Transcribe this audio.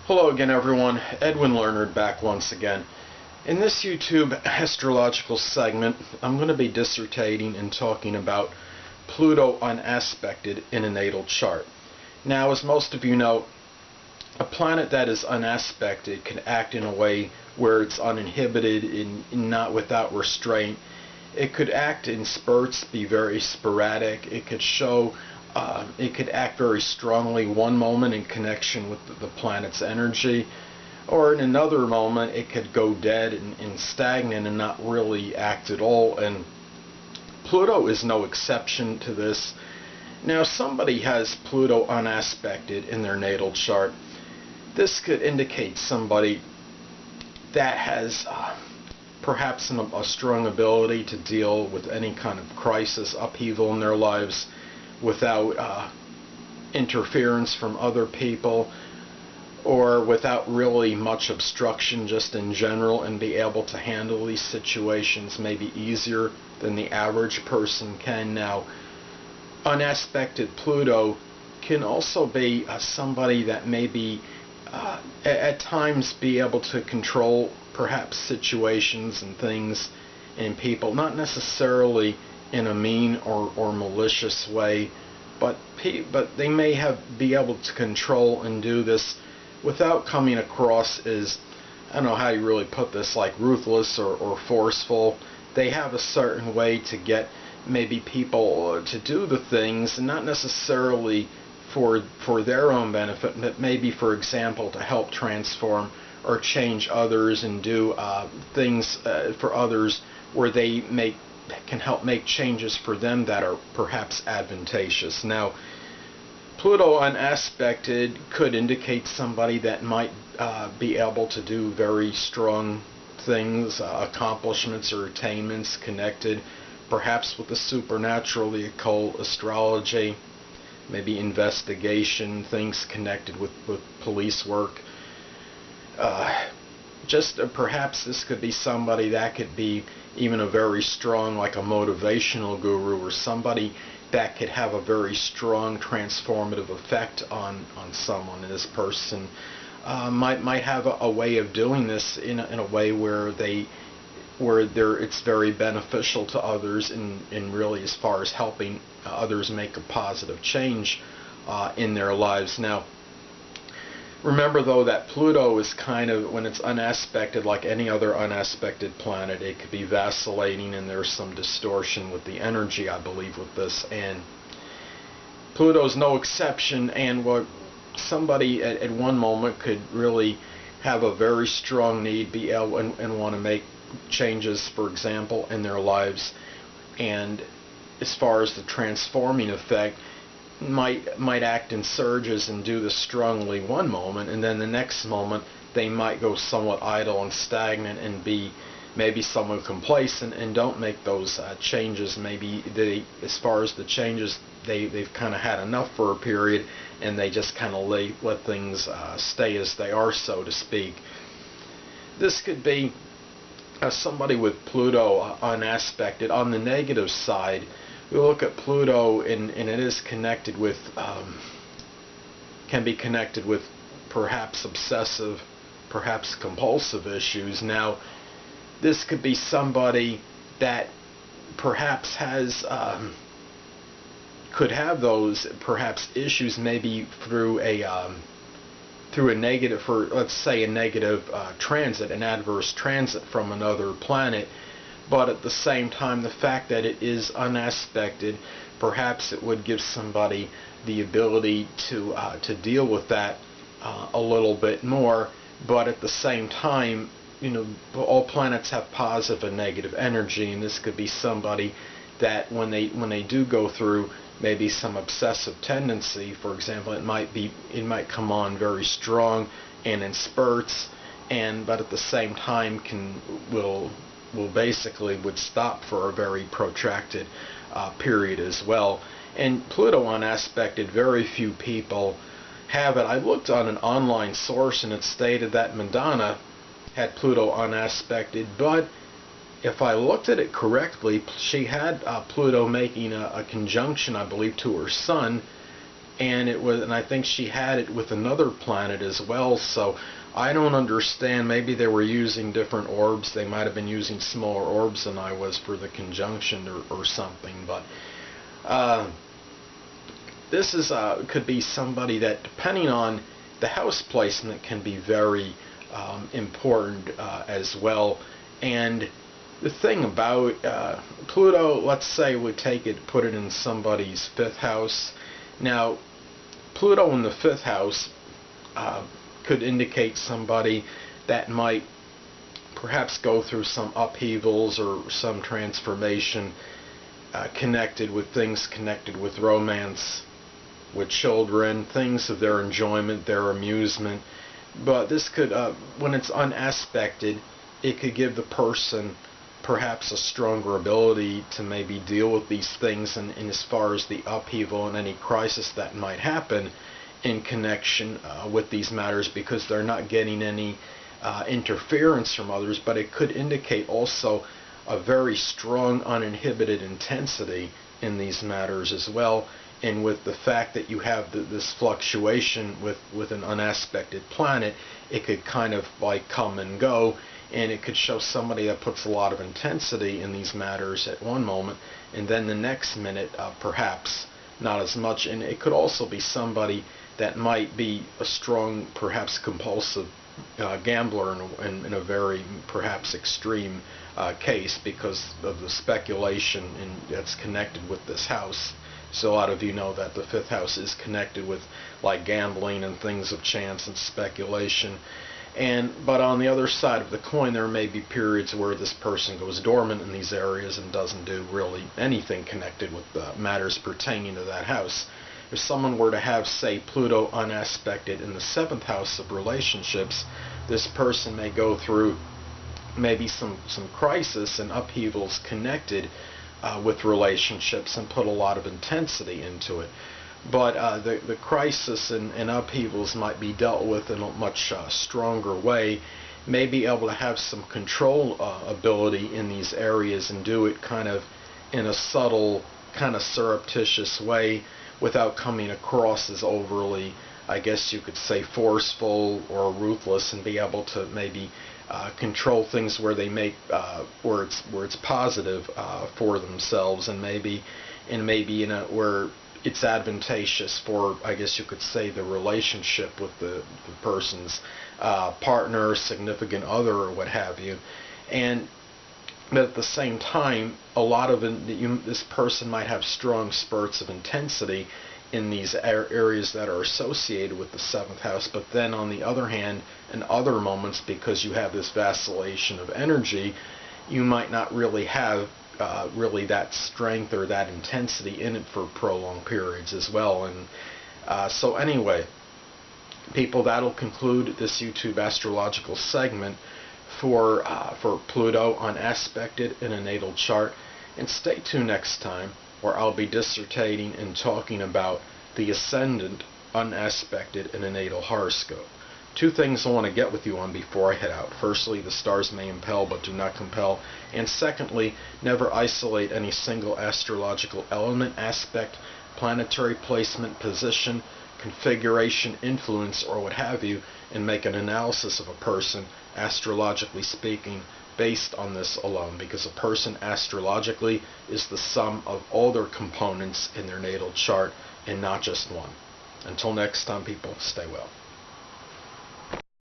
Hello again everyone, Edwin Learnard back once again. In this YouTube astrological segment, I'm going to be dissertating and talking about Pluto unaspected in a natal chart. Now, as most of you know, a planet that is unaspected can act in a way where it's uninhibited and not without restraint. It could act in spurts, be very sporadic. It could act very strongly one moment in connection with the planet's energy, or in another moment it could go dead and stagnant and not really act at all. And Pluto is no exception to this. Now, somebody has Pluto unaspected in their natal chart. This could indicate somebody that has perhaps a strong ability to deal with any kind of crisis, upheaval in their lives without interference from other people, or without really much obstruction just in general, and be able to handle these situations maybe easier than the average person can. Now, unaspected Pluto can also be somebody that maybe at times be able to control perhaps situations and things and people, not necessarily in a mean or malicious way, but they may be able to control and do this without coming across as, I don't know how you really put this, like ruthless or forceful. They have a certain way to get maybe people to do the things, and not necessarily for their own benefit, but maybe, for example, to help transform or change others and do things for others where they can help make changes for them that are perhaps advantageous. Now, Pluto unaspected could indicate somebody that might be able to do very strong things, accomplishments or attainments connected perhaps with the supernatural, the occult, astrology, maybe investigation, things connected with police work. Perhaps this could be somebody that could be even a very strong, like a motivational guru, or somebody that could have a very strong transformative effect on someone. And this person might have a way of doing this in a way where it's very beneficial to others, and really as far as helping others make a positive change in their lives. Now, remember though that Pluto is kind of, when it's unaspected, like any other unaspected planet, it could be vacillating, and there's some distortion with the energy, I believe, with this. And Pluto's no exception, and what somebody at one moment could really have a very strong need, be able and want to make changes, for example, in their lives, and as far as the transforming effect, might act in surges and do this strongly one moment, and then the next moment they might go somewhat idle and stagnant and be maybe somewhat complacent and don't make those changes. Maybe as far as the changes, they've kind of had enough for a period, and they just kind of let things stay as they are, so to speak. This could be somebody with Pluto unaspected. On the negative side, we look at Pluto, and it is connected with, can be connected with perhaps obsessive, perhaps compulsive issues. Now, this could be somebody that perhaps could have those perhaps issues, maybe through a negative, for let's say a negative transit, an adverse transit from another planet. But at the same time, the fact that it is unaspected, perhaps it would give somebody the ability to deal with that a little bit more. But at the same time, all planets have positive and negative energy, and this could be somebody that when they do go through maybe some obsessive tendency, for example, it might come on very strong and in spurts, but at the same time would stop for a very protracted period as well. And Pluto unaspected, very few people have it. I looked on an online source, and it stated that Madonna had Pluto unaspected, but if I looked at it correctly, she had Pluto making a conjunction, I believe, to her Sun, and I think she had it with another planet as well. So I don't understand. Maybe they were using different orbs. They might have been using smaller orbs than I was for the conjunction or something. But this is could be somebody that, depending on the house placement, can be very important as well. And the thing about Pluto, let's say we take it, put it in somebody's 5th house. Now, Pluto in the 5th house could indicate somebody that might perhaps go through some upheavals or some transformation connected with romance, with children, things of their enjoyment, their amusement. But this could, when it's unaspected, it could give the person perhaps a stronger ability to maybe deal with these things, and as far as the upheaval and any crisis that might happen in connection with these matters, because they're not getting any interference from others. But it could indicate also a very strong uninhibited intensity in these matters as well. And with the fact that you have this fluctuation with an unaspected planet, it could kind of like come and go, and it could show somebody that puts a lot of intensity in these matters at one moment, and then the next minute perhaps not as much. And it could also be somebody that might be a strong, perhaps compulsive gambler in a very perhaps extreme case, because of the speculation that's connected with this house. So a lot of you know that the 5th house is connected with like gambling and things of chance and speculation. But on the other side of the coin, there may be periods where this person goes dormant in these areas and doesn't do really anything connected with matters pertaining to that house. If someone were to have, say, Pluto unaspected in the 7th house of relationships, this person may go through maybe some crisis and upheavals connected with relationships, and put a lot of intensity into it. But the crisis and upheavals might be dealt with in a much stronger way. May be able to have some control ability in these areas, and do it kind of in a subtle, kind of surreptitious way, without coming across as overly, I guess you could say, forceful or ruthless, and be able to maybe control things where they make where it's positive for themselves, and maybe in a where it's advantageous for, I guess you could say, the relationship with the person's partner, significant other, or what have you. But at the same time, a lot of this person might have strong spurts of intensity in these areas that are associated with the 7th house. But then on the other hand, in other moments, because you have this vacillation of energy, you might not really have really that strength or that intensity in it for prolonged periods as well. And so anyway, people, that'll conclude this YouTube astrological segment for Pluto unaspected in a natal chart. And stay tuned next time, where I'll be dissertating and talking about the ascendant unaspected in a natal horoscope. 2 things I want to get with you on before I head out. Firstly, the stars may impel but do not compel. And secondly, never isolate any single astrological element, aspect, planetary placement, position, configuration, influence, or what have you, and make an analysis of a person, astrologically speaking, based on this alone, because a person astrologically is the sum of all their components in their natal chart, and not just one. Until next time, people, stay well.